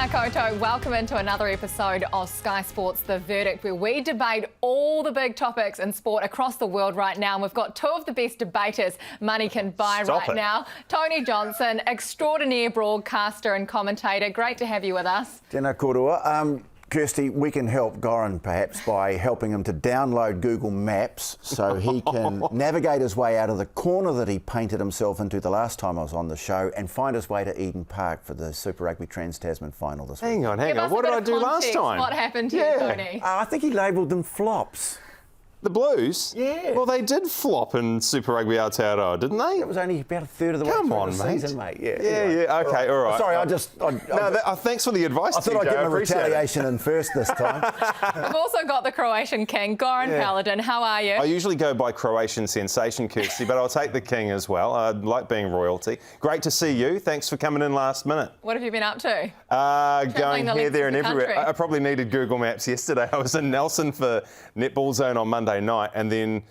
Tēnā koutou, welcome into another episode of Sky Sports The Verdict, where we debate all the big topics in sport across the world right now. And we've got two of the best debaters money can buy now. Tony Johnson, extraordinaire broadcaster and commentator. Great to have you with us. Tēnā koutou. Kirsty, we can help Goran perhaps by helping him to download Google Maps so he can navigate his way out of the corner that he painted himself into the last time I was on the show and find his way to Eden Park for the Super Rugby Trans-Tasman final this week. Hang on. What did I do last time? What happened to you, Tony? I think he labelled them flops. The Blues? Yeah. Well, they did flop in Super Rugby Aotearoa, didn't they? It was only about a third of the way through the season, mate. Yeah, Okay, all right. Sorry, thanks for the advice, I thought I'd give him a retaliation in first this time. We've also got the Croatian king, Goran Paladin. How are you? I usually go by Croatian sensation, Kirsty, but I'll take the king as well. I like being royalty. Great to see you. Thanks for coming in last minute. What have you been up to? Going here, there and everywhere. Country. I probably needed Google Maps yesterday. I was in Nelson for Netball Zone on Monday night and then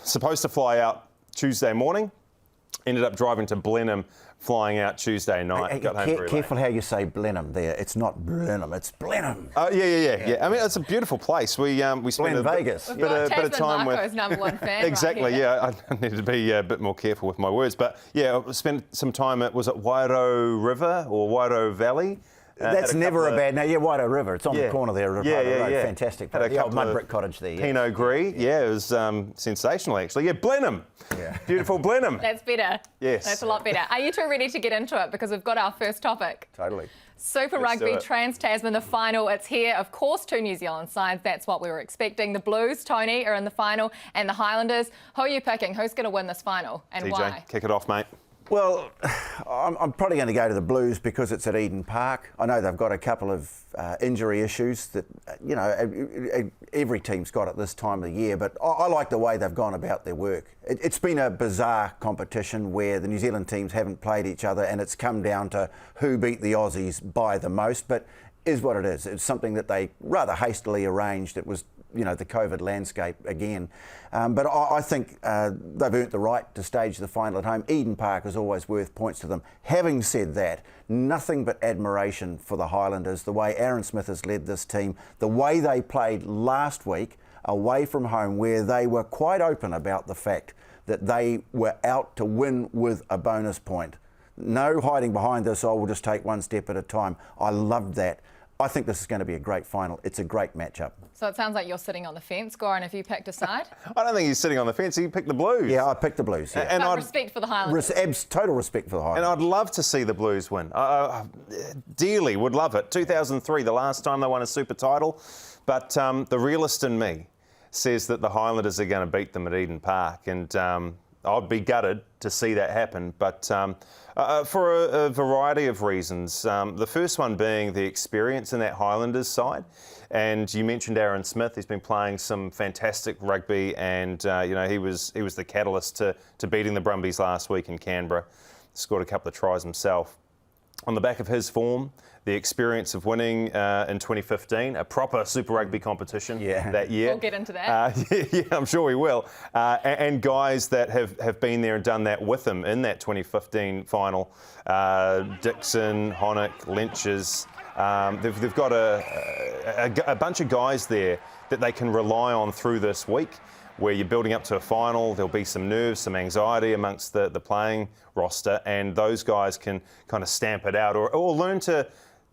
supposed to fly out Tuesday morning. Ended up driving to Blenheim, flying out Tuesday night. Got home very careful late. how you say Blenheim there. It's not Blenheim, it's Blenheim. Yeah. I mean, it's a beautiful place. We spent Vegas. a bit of time with Marco's #1 fan. exactly. Right here. Yeah, I needed to be a bit more careful with my words, but yeah, I spent some time at Wairau River or Wairau Valley. That's never a bad name. Yeah, Wairau River. It's on the corner there. Road. Fantastic. Had a the old couple mud of brick cottage there. Pinot Gris. Yeah, it was sensational actually. Yeah, Blenheim. Yeah. Beautiful Blenheim. That's better. Yes. That's a lot better. Are you two ready to get into it? Because we've got our first topic. Totally. Super Let's do Rugby it. Trans-Tasman, the final. It's here. Of course, two New Zealand sides. That's what we were expecting. The Blues, Tony, are in the final, and the Highlanders. Who are you picking? Who's going to win this final, and TJ, why? kick it off, mate. Well, I'm probably going to go to the Blues because it's at Eden Park. I know they've got a couple of injury issues that, every team's got at this time of the year, but I like the way they've gone about their work. It's been a bizarre competition where the New Zealand teams haven't played each other and it's come down to who beat the Aussies by the most, but is what it is. It's something that they rather hastily arranged. It was the COVID landscape again. But I think they've earned the right to stage the final at home. Eden Park is always worth points to them. Having said that, nothing but admiration for the Highlanders, the way Aaron Smith has led this team, the way they played last week away from home, where they were quite open about the fact that they were out to win with a bonus point. No hiding behind this, I will just take one step at a time. I loved that. I think this is going to be a great final. It's a great matchup. So it sounds like you're sitting on the fence. Goran, have you picked a side? I don't think he's sitting on the fence. He picked the Blues. Yeah, I picked the Blues. Yeah. And But respect for the Highlanders. Total respect for the Highlanders. And I'd love to see the Blues win. Dearly would love it. 2003, the last time they won a super title. But the realist in me says that the Highlanders are going to beat them at Eden Park. And I'd be gutted to see that happen. But for a variety of reasons. The first one being the experience in that Highlanders side. And you mentioned Aaron Smith. He's been playing some fantastic rugby, and he was the catalyst to beating the Brumbies last week in Canberra. Scored a couple of tries himself. On the back of his form, the experience of winning in 2015, a proper Super Rugby competition that year. We'll get into that. Yeah, I'm sure we will. And guys that have been there and done that with him in that 2015 final. Dixon, Honick, Lynches. They've got a bunch of guys there that they can rely on through this week, where you're building up to a final. There'll be some nerves, some anxiety amongst the playing roster, and those guys can kind of stamp it out or learn to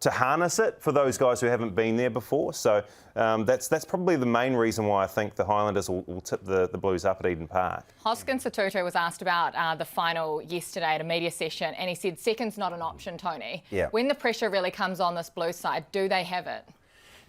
harness it for those guys who haven't been there before. So that's probably the main reason why I think the Highlanders will tip the Blues up at Eden Park. Hoskin Sotutu was asked about the final yesterday at a media session, and he said second's not an option, Tony. Yeah. When the pressure really comes on this Blues side, do they have it?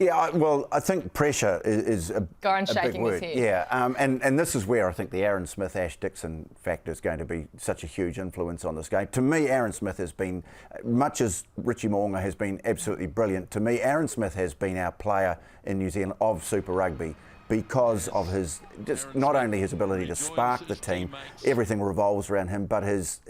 Yeah, well, I think pressure is a Goran's big shaking word. his head. Yeah, and this is where I think the Aaron Smith, Ash Dixon factor is going to be such a huge influence on this game. To me, Aaron Smith has been, much as Richie Mo'unga has been absolutely brilliant, to me, Aaron Smith has been our player in New Zealand of Super Rugby because of his, just not only his ability to spark the team, everything revolves around him, but his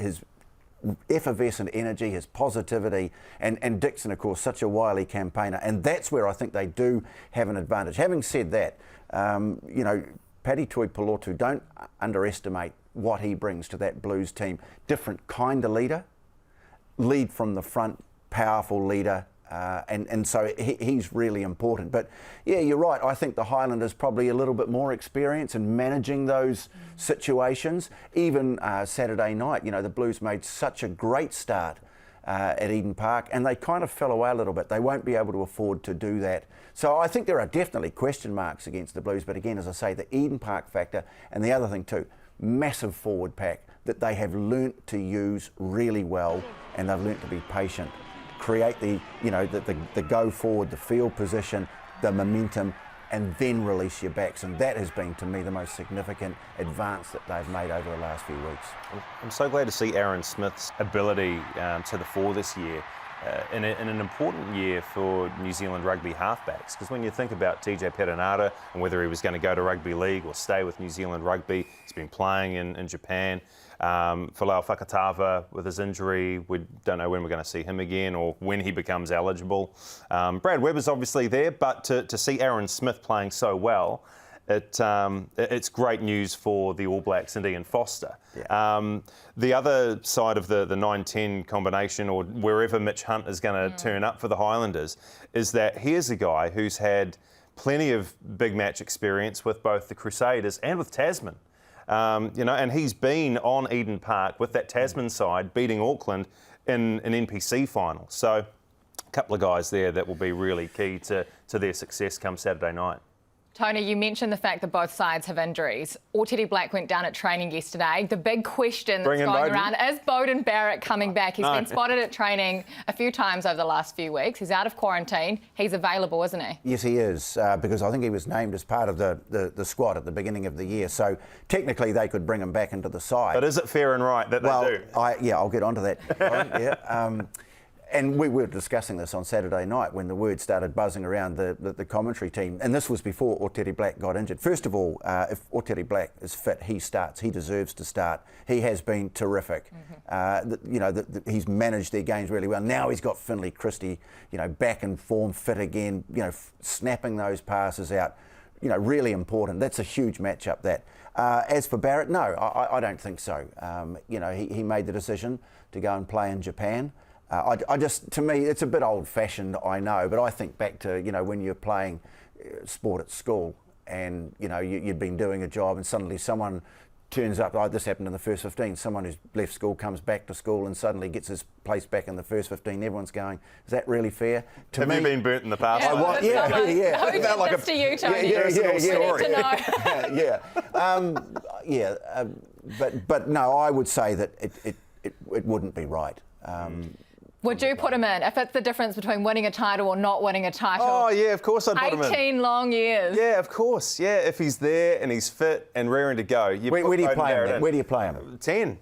effervescent energy, his positivity, and Dixon, of course, such a wily campaigner. And that's where I think they do have an advantage. Having said that, Paddy Tuipulotu, don't underestimate what he brings to that Blues team. Different kind of leader, lead from the front, powerful leader, And so he's really important. But yeah, you're right. I think the Highlanders probably a little bit more experience in managing those situations. Even Saturday night, the Blues made such a great start at Eden Park, and they kind of fell away a little bit. They won't be able to afford to do that. So I think there are definitely question marks against the Blues. But again, as I say, the Eden Park factor, and the other thing too, massive forward pack that they have learnt to use really well, and they've learnt to be patient. Create the go forward, the field position, the momentum, and then release your backs. And that has been, to me, the most significant advance that they've made over the last few weeks. I'm so glad to see Aaron Smith's ability to the fore this year in an important year for New Zealand rugby halfbacks. Because when you think about TJ Perenara and whether he was going to go to rugby league or stay with New Zealand rugby, he's been playing in Japan. Folau Fakatava with his injury, we don't know when we're going to see him again or when he becomes eligible. Brad Weber's obviously there, but to see Aaron Smith playing so well, it's great news for the All Blacks and Ian Foster. Yeah. The other side of the 9-10 combination, or wherever Mitch Hunt is going to turn up for the Highlanders, is that here's a guy who's had plenty of big match experience with both the Crusaders and with Tasman. And he's been on Eden Park with that Tasman side beating Auckland in an NPC final. So a couple of guys there that will be really key to their success come Saturday night. Tony, you mentioned the fact that both sides have injuries. Orteri Black went down at training yesterday. The big question that's going around, is Beauden Barrett coming back? He's been spotted at training a few times over the last few weeks. He's out of quarantine. He's available, isn't he? Yes, he is, because I think he was named as part of the squad at the beginning of the year. So technically they could bring him back into the side. But is it fair and right that they do? I'll get onto that. Yeah. And we were discussing this on Saturday night when the word started buzzing around the commentary team. And this was before Orteri Black got injured. First of all, if Orteri Black is fit, he starts. He deserves to start. He has been terrific. He's managed their games really well. Now he's got Finlay Christie, back in form, fit again, snapping those passes out. Really important. That's a huge matchup, that. As for Barrett, no, I don't think so. He made the decision to go and play in Japan. To me, it's a bit old-fashioned, I know, but I think back to, when you're playing sport at school and, you'd been doing a job and suddenly someone turns up, this happened in the first 15, someone who's left school comes back to school and suddenly gets his place back in the first 15, everyone's going, is that really fair? Have you been burnt in the past? Yeah. Who did this to you, Tony? But no, I would say that it wouldn't be right. Would you put him in if it's the difference between winning a title or not winning a title? Oh, yeah, of course I'd put him in. 18 long years. Yeah, of course. Yeah, if he's there and he's fit and raring to go. Where do you play him? Where do you play him? 10.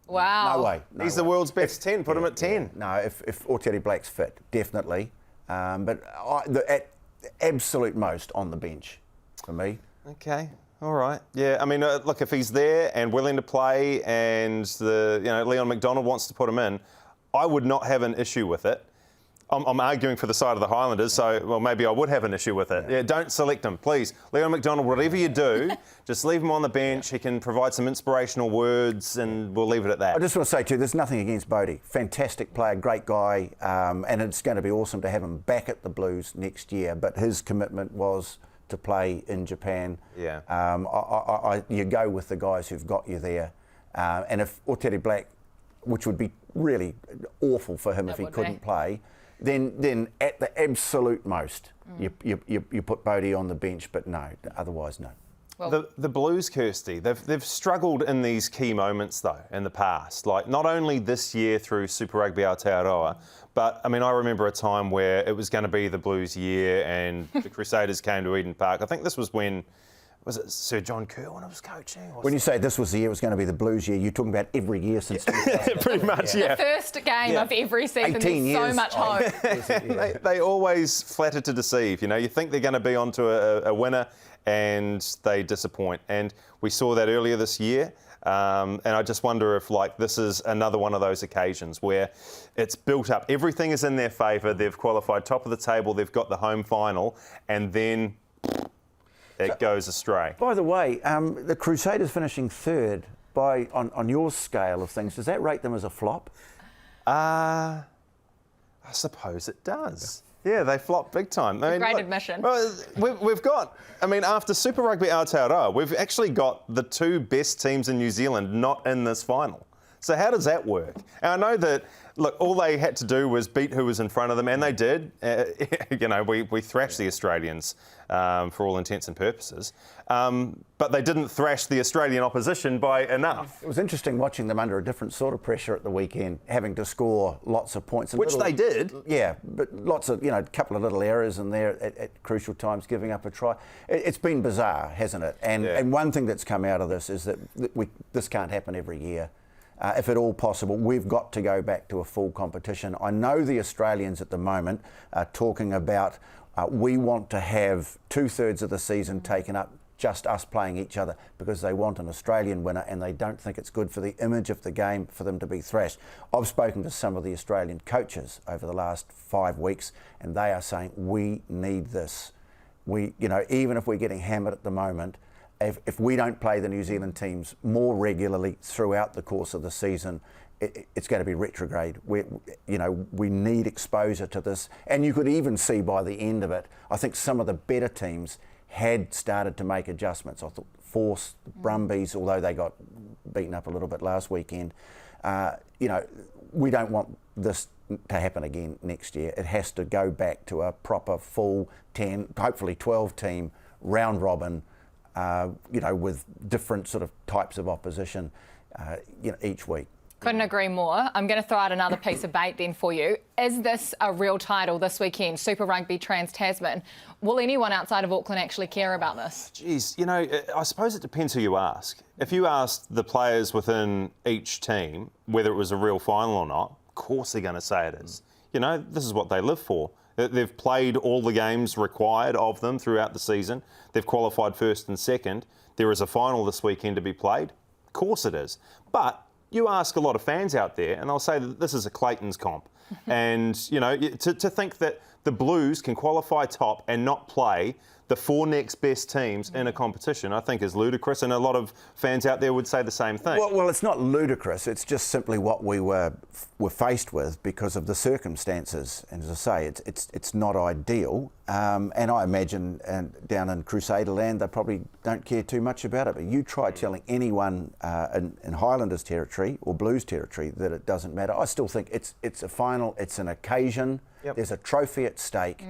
Wow. No way. He's the world's best 10. Put him at 10. No, if Orteri Black's fit, definitely. But at absolute most on the bench for me. Okay. All right. Yeah. I mean, look, if he's there and willing to play, and Leon McDonald wants to put him in, I would not have an issue with it. I'm arguing for the side of the Highlanders, so maybe I would have an issue with it. Yeah. Don't select him, please. Leon McDonald, whatever you do, just leave him on the bench. He can provide some inspirational words, and we'll leave it at that. I just want to say too, there's nothing against Bodie. Fantastic player, great guy, and it's going to be awesome to have him back at the Blues next year. But his commitment was to play in Japan. Yeah. You go with the guys who've got you there. And if Orteri Black, which would be really awful for him if he couldn't play, then at the absolute most, you put Bodie on the bench, but no, otherwise no. Well, the Blues, Kirsty, they've struggled in these key moments though in the past. Like not only this year through Super Rugby Aotearoa, but I mean I remember a time where it was going to be the Blues year and the Crusaders came to Eden Park. I think this was when. Was it Sir John Kirwan was coaching? When you say this was the year it was going to be the Blues year, you're talking about every year since... Pretty much, yeah. The first game of every season, there's so much hope. They always flatter to deceive. You think they're going to be onto a winner and they disappoint. And we saw that earlier this year. And I just wonder if this is another one of those occasions where it's built up. Everything is in their favour. They've qualified top of the table. They've got the home final. And then... it goes astray. By the way, the Crusaders finishing third on your scale of things, does that rate them as a flop? I I suppose it does. Yeah, they flopped big time. I mean, Great look, admission. Well, we've got, I mean, after Super Rugby Aotearoa, we've actually got the two best teams in New Zealand not in this final. So how does that work? And I know that, look, all they had to do was beat who was in front of them, and they did. You know, we thrashed the Australians for all intents and purposes. But they didn't thrash the Australian opposition by enough. It was interesting watching them under a different sort of pressure at the weekend, having to score lots of points. And Which they did. Yeah, but lots of, a couple of little errors in there at crucial times, giving up a try. It's been bizarre, hasn't it? And one thing that's come out of this is that this can't happen every year. If at all possible, we've got to go back to a full competition. I know the Australians at the moment are talking about we want to have 2/3 of the season taken up just us playing each other because they want an Australian winner and they don't think it's good for the image of the game for them to be thrashed. I've spoken to some of the Australian coaches over the last 5 weeks and they are saying we need this. Even if we're getting hammered at the moment, if we don't play the New Zealand teams more regularly throughout the course of the season, it's going to be retrograde. We need exposure to this. And you could even see by the end of it, I think some of the better teams had started to make adjustments. I thought Force, the Brumbies, although they got beaten up a little bit last weekend, we don't want this to happen again next year. It has to go back to a proper full 10, hopefully 12 team round robin, with different sort of types of opposition, each week. Couldn't agree more. I'm going to throw out another piece of bait then for you. Is this a real title this weekend, Super Rugby Trans-Tasman? Will anyone outside of Auckland actually care about this? Geez, I suppose it depends who you ask. If you asked the players within each team whether it was a real final or not, of course they're going to say it is. This is what they live for. They've played all the games required of them throughout the season. They've qualified first and second. There is a final this weekend to be played. Of course it is. But you ask a lot of fans out there and they'll say that this is a Clayton's comp. And, to think that the Blues can qualify top and not play the 4 next best teams in a competition, I think is ludicrous, and a lot of fans out there would say the same thing. Well, it's not ludicrous. It's just simply what we were faced with because of the circumstances. And as I say, it's not ideal. And I imagine down in Crusader land, they probably don't care too much about it. But you try telling anyone in Highlanders territory or Blues territory that it doesn't matter. I still think it's a final. It's an occasion. Yep. There's a trophy at stake.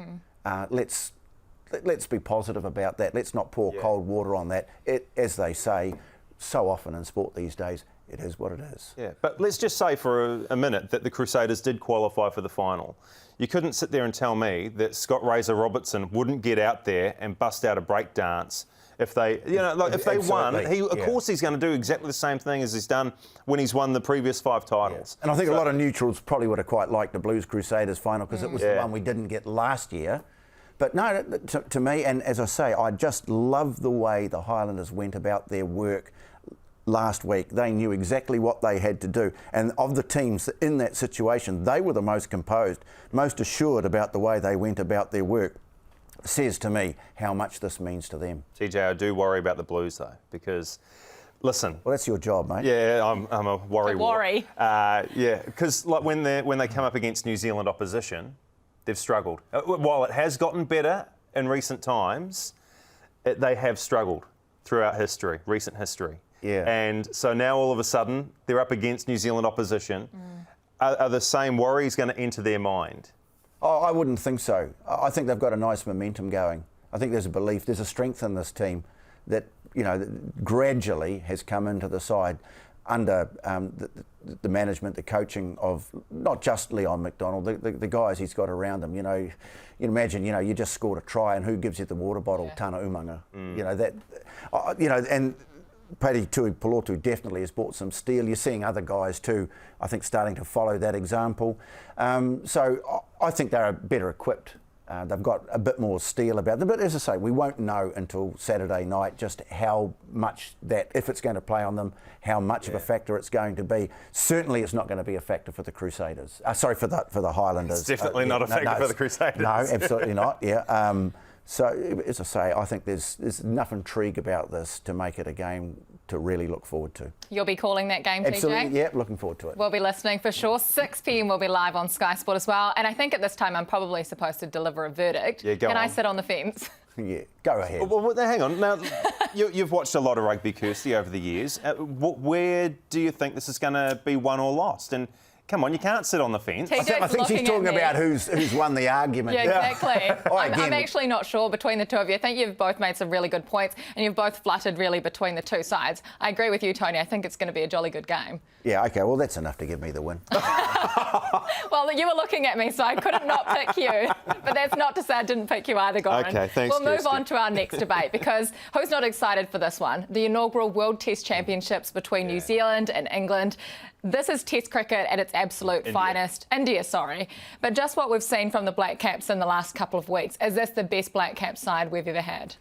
Let's be positive about that. Let's not pour cold water on that. As they say so often in sport these days, it is what it is. Yeah, but let's just say for a minute that the Crusaders did qualify for the final. You couldn't sit there and tell me that Scott Razor Robertson wouldn't get out there and bust out a break dance if they, if they won. Of course he's going to do exactly the same thing as he's done when he's won the previous 5 titles. Yeah. And I think a lot of neutrals probably would have quite liked the Blues Crusaders final because it was the one we didn't get last year. But no, to me, and as I say, I just love the way the Highlanders went about their work last week. They knew exactly what they had to do. And of the teams in that situation, they were the most composed, most assured about the way they went about their work. Says to me how much this means to them. TJ, I do worry about the Blues, though, because... Listen. Well, that's your job, mate. Yeah, I'm a worry. Because when they come up against New Zealand opposition, they've struggled. While it has gotten better in recent times, they have struggled throughout recent history. Yeah. And so now all of a sudden they're up against New Zealand opposition. Are the same worries going to enter their mind? Oh, I wouldn't think so. I think they've got a nice momentum going. I think there's a belief, there's a strength in this team that gradually has come into the side under the management, the coaching of not just Leon McDonald, the guys he's got around him. You imagine, you just scored a try, and who gives you the water bottle? Tana Umaga. And Paddy Tuipulotu definitely has brought some steel. You're seeing other guys too, I think, starting to follow that example. So I think they're better equipped. They've got a bit more steel about them. But as I say, we won't know until Saturday night just how much that, if it's going to play on them, how much of a factor it's going to be. Certainly it's not going to be a factor for the Crusaders. Sorry, for the Highlanders. It's definitely not a factor for the Crusaders. No, absolutely not, yeah. So, as I say, I think there's enough intrigue about this to make it a game to really look forward to. You'll be calling that game, Absolutely, TJ? yeah, looking forward to it. We'll be listening for sure. 6 p.m. we'll be live on Sky Sport as well. And I think at this time I'm probably supposed to deliver a verdict. Yeah, go Can I on. sit on the fence? Yeah, go ahead. Well, hang on. Now, you've watched a lot of rugby, Kirsty, over the years. Where do you think this is going to be won or lost? And come on, you can't sit on the fence. TJ's I think she's looking talking at me. about who's won the argument. Yeah, exactly. I'm Again, actually not sure between the two of you. I think you've both made some really good points and you've both fluttered really between the two sides. I agree with you, Tony. I think it's going to be a jolly good game. Yeah, okay, well, that's enough to give me the win. Well, you were looking at me, so I couldn't not pick you. But that's not to say I didn't pick you either, Goran. Okay, thanks, We'll move Kirsty. on to our next debate because who's not excited for this one? The inaugural World Test Championships between New Zealand and England. This is Test cricket at its absolute finest. India, sorry. But just what we've seen from the Black Caps in the last couple of weeks, is this the best Black Cap side we've ever had?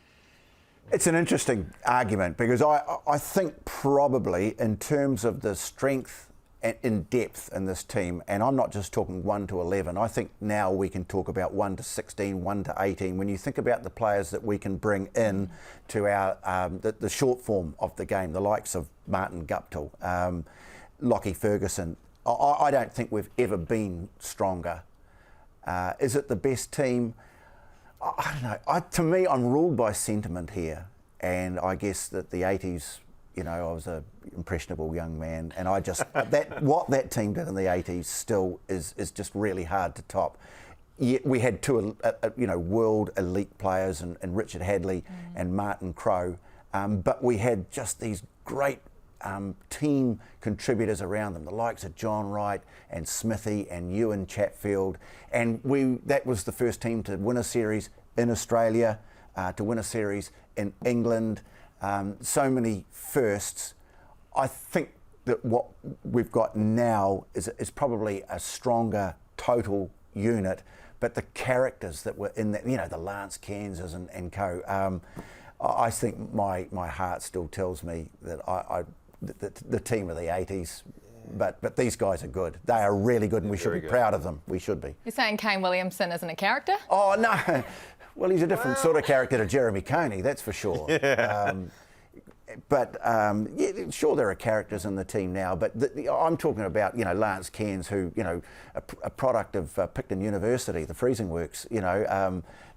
It's an interesting argument because I think probably in terms of the strength and in depth in this team, and I'm not just talking 1 to 11, I think now we can talk about 1 to 16, 1 to 18. When you think about the players that we can bring in to our the short form of the game, the likes of Martin Guptill, Lockie Ferguson, I don't think we've ever been stronger. Is it the best team? I don't know. To me, I'm ruled by sentiment here, and I guess that the 80s, you know, I was an impressionable young man, and I just what that team did in the 80s still is just really hard to top. Yet we had two, world elite players, and Richard Hadley and Martin Crowe, but we had just these great team contributors around them, the likes of John Wright and Smithy and Ewan Chatfield, and that was the first team to win a series in Australia, to win a series in England, so many firsts. I think that what we've got now is probably a stronger total unit, but the characters that were in that, the Lance Kansas and co, I think my heart still tells me that the team of the 80s, but these guys are good. They are really good, and we should be proud of them. We should be. You're saying Kane Williamson isn't a character? Oh, no. Well, he's a different sort of character to Jeremy Coney, that's for sure. Yeah. Sure, there are characters in the team now, but I'm talking about, Lance Cairns, who, a product of Picton University, the Freezing Works,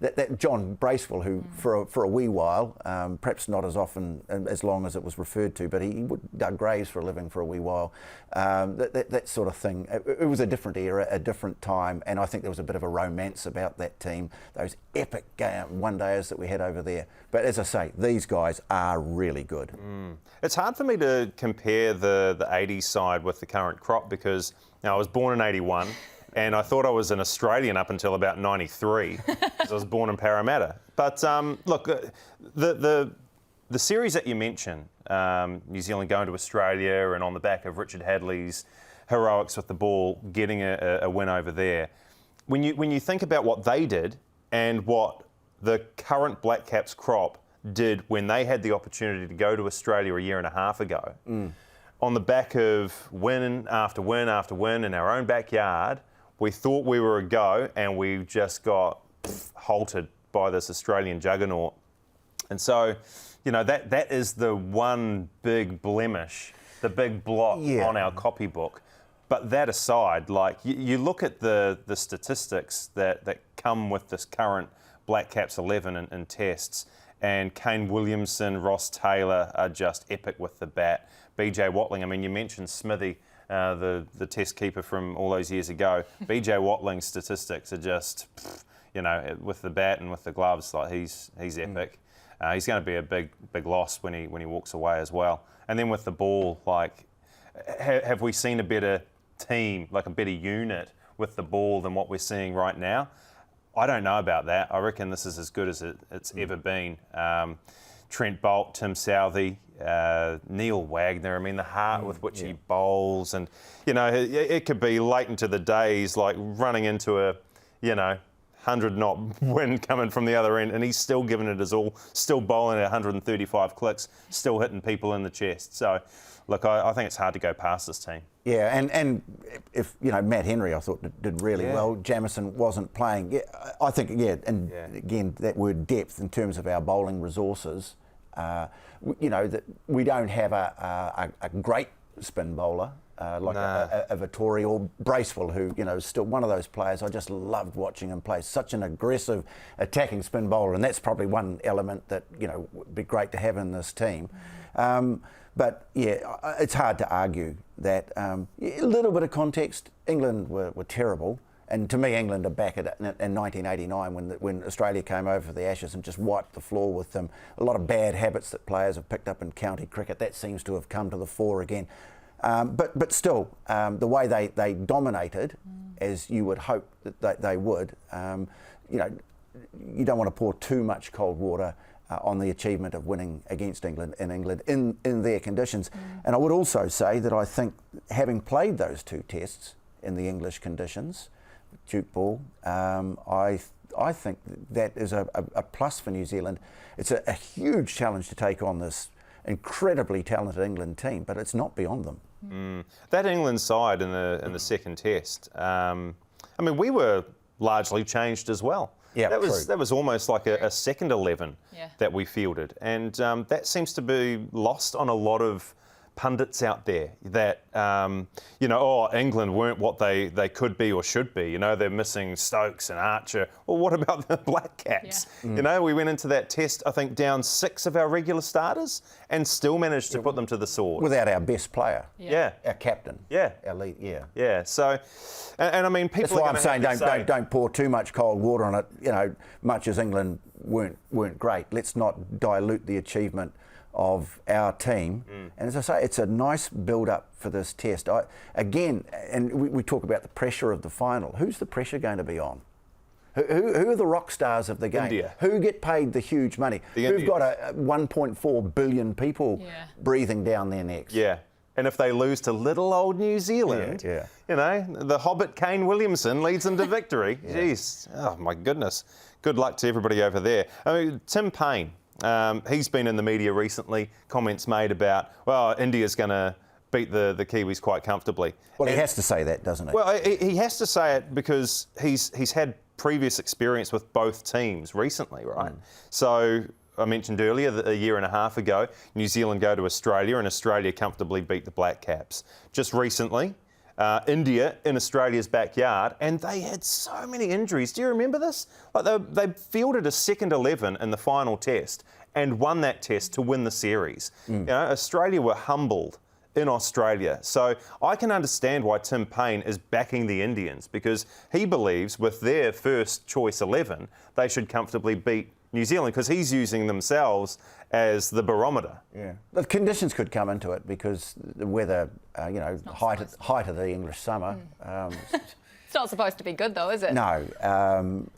that John Bracewell, who for a wee while, perhaps not as often, as long as it was referred to, but he dug graves for a living for a wee while, that sort of thing. It was a different era, a different time, and I think there was a bit of a romance about that team, those epic one-dayers that we had over there. But as I say, these guys are really good. It's hard for me to compare the 80s side with the current crop because I was born in 81 and I thought I was an Australian up until about 93 because I was born in Parramatta. But look, the series that you mentioned, New Zealand going to Australia and on the back of Richard Hadley's heroics with the ball, getting a win over there. When you think about what they did and what the current Black Caps crop did when they had the opportunity to go to Australia a year and a half ago, on the back of win after win after win in our own backyard, we thought we were a go and we just got halted by this Australian juggernaut. And so, that is the one big blemish, the big blot on our copybook. But that aside, like you look at the statistics that come with this current Black Caps 11 in tests, and Kane Williamson, Ross Taylor are just epic with the bat. BJ Watling, I mean, you mentioned Smithy, the test keeper from all those years ago. BJ Watling's statistics are just, with the bat and with the gloves, like he's epic. He's going to be a big loss when he walks away as well. And then with the ball, like, have we seen a better team, like a better unit with the ball than what we're seeing right now? I don't know about that. I reckon this is as good as it's ever been. Trent Boult, Tim Southey, Neil Wagner. I mean, the heart with which he bowls, and it could be late into the days, like running into a 100-knot wind coming from the other end, and he's still giving it his all, still bowling at 135 clicks, still hitting people in the chest. So, look, I think it's hard to go past this team. Yeah, and if Matt Henry, I thought did really well. Jamieson wasn't playing. Yeah, I think and again that word depth in terms of our bowling resources You know, that we don't have a great spin bowler. Like a Vittori or Bracewell, who, you know, is still one of those players. I just loved watching him play. Such an aggressive attacking spin bowler, and that's probably one element that, you know, would be great to have in this team. But yeah, it's hard to argue that. A little bit of context, England were terrible. And to me, England are back in 1989 when Australia came over for the Ashes and just wiped the floor with them. A lot of bad habits that players have picked up in county cricket, that seems to have come to the fore again. But still, the way they dominated, as you would hope that they would, you know, you don't want to pour too much cold water on the achievement of winning against England in their conditions. And I would also say that I think, having played those two tests in the English conditions, Duke ball, I think that is a plus for New Zealand. It's a huge challenge to take on this incredibly talented England team, but it's not beyond them. That England side in the second test, I mean, we were largely changed as well. Yeah, that was almost like a second 11 that we fielded, and that seems to be lost on a lot of pundits out there, that you know, England weren't what they could be or should be. You know, they're missing Stokes and Archer. Well, what about the Black Caps? You know, we went into that test, I think, down 6 of our regular starters and still managed to put them to the sword without our best player. Our captain. Our lead. So, and I mean, people. That's why I'm saying don't pour too much cold water on it. You know, much as England weren't great, let's not dilute the achievement of our team. And as I say, it's a nice build-up for this test. We talk about the pressure of the final. Who's the pressure going to be on? Who are the rock stars of the game? India. Who get paid the huge money? Who've got 1.4 billion people breathing down their necks? Yeah. And if they lose to little old New Zealand, you know, the Hobbit Kane Williamson leads them to victory. Jeez, oh my goodness. Good luck to everybody over there. I mean, Tim Paine, he's been in the media recently, comments made about, well, India's going to beat the Kiwis quite comfortably. Well, he has to say that, doesn't he? Well, he has to say it because he's had previous experience with both teams recently, right? So I mentioned earlier that a year and a half ago, New Zealand go to Australia and Australia comfortably beat the Black Caps. Just recently, India in Australia's backyard, and they had so many injuries. Do you remember this? Like they fielded a second 11 in the final test and won that test to win the series. You know, Australia were humbled in Australia. So I can understand why Tim Paine is backing the Indians, because he believes with their first choice 11, they should comfortably beat New Zealand, because he's using themselves as the barometer. Yeah, the conditions could come into it, because the weather, you know, height of the English summer. It's not supposed to be good, though, is it? No,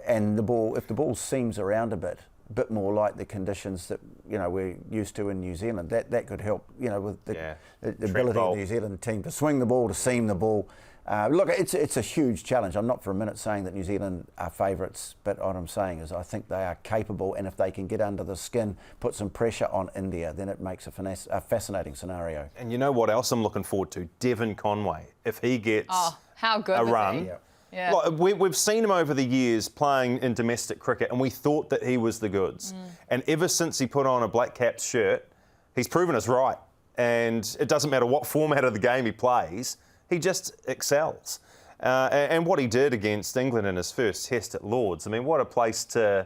and the ball, if the ball seams around a bit more like the conditions that, you know, we're used to in New Zealand, that could help, you know, with the ability of the New Zealand team to swing the ball, to seam the ball. Look, it's a huge challenge. I'm not for a minute saying that New Zealand are favourites, but what I'm saying is I think they are capable, and if they can get under the skin, put some pressure on India, then it makes a fascinating scenario. And you know what else I'm looking forward to? Devon Conway. If he gets how good a run. Yeah. Like, we've seen him over the years playing in domestic cricket, and we thought that he was the goods. And ever since he put on a Black Caps shirt, he's proven us right. And it doesn't matter what format of the game he plays, he just excels. And what he did against England in his first test at Lords, I mean, what a place to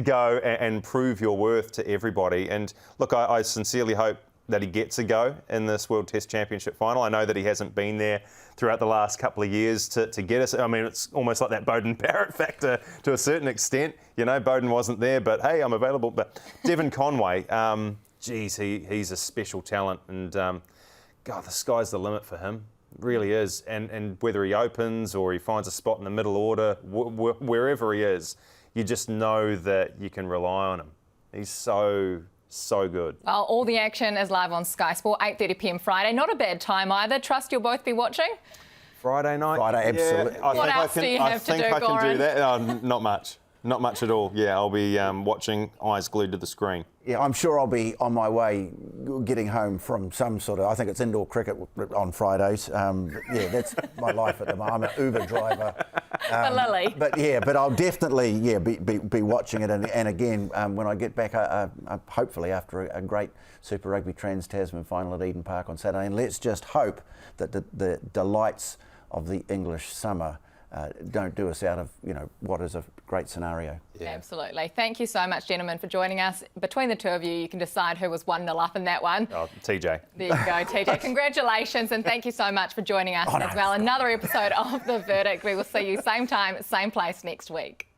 go and prove your worth to everybody. And look, I sincerely hope that he gets a go in this World Test Championship final. I know that he hasn't been there throughout the last couple of years to get us. I mean, it's almost like that Beauden Barrett factor to a certain extent. You know, Beauden wasn't there, but hey, I'm available. But Devon Conway, geez, he's a special talent. And God, the sky's the limit for him. It really is. And whether he opens or he finds a spot in the middle order, wherever he is, you just know that you can rely on him. He's so good. Well, all the action is live on Sky Sport, 8:30 p.m. Friday. Not a bad time either. Trust you'll both be watching. Friday night? Friday, absolutely. Yeah, what else do you have to do, I can Goran? do that. Not much. Not much at all. Yeah, I'll be watching, eyes glued to the screen. Yeah, I'm sure I'll be on my way getting home from some sort of, I think it's indoor cricket on Fridays. Yeah, that's my life at the moment. I'm an Uber driver Lily. But I'll definitely be watching it. And again, when I get back, hopefully after a great Super Rugby Trans-Tasman final at Eden Park on Saturday, and let's just hope that the delights of the English summer don't do us out of what is a great scenario. Yeah. Absolutely. Thank you so much, gentlemen, for joining us. Between the two of you, you can decide who was 1-0 up in that one. Oh, TJ. There you go, TJ. Congratulations, and thank you so much for joining us as well. Another episode of The Verdict. We will see you same time, same place next week.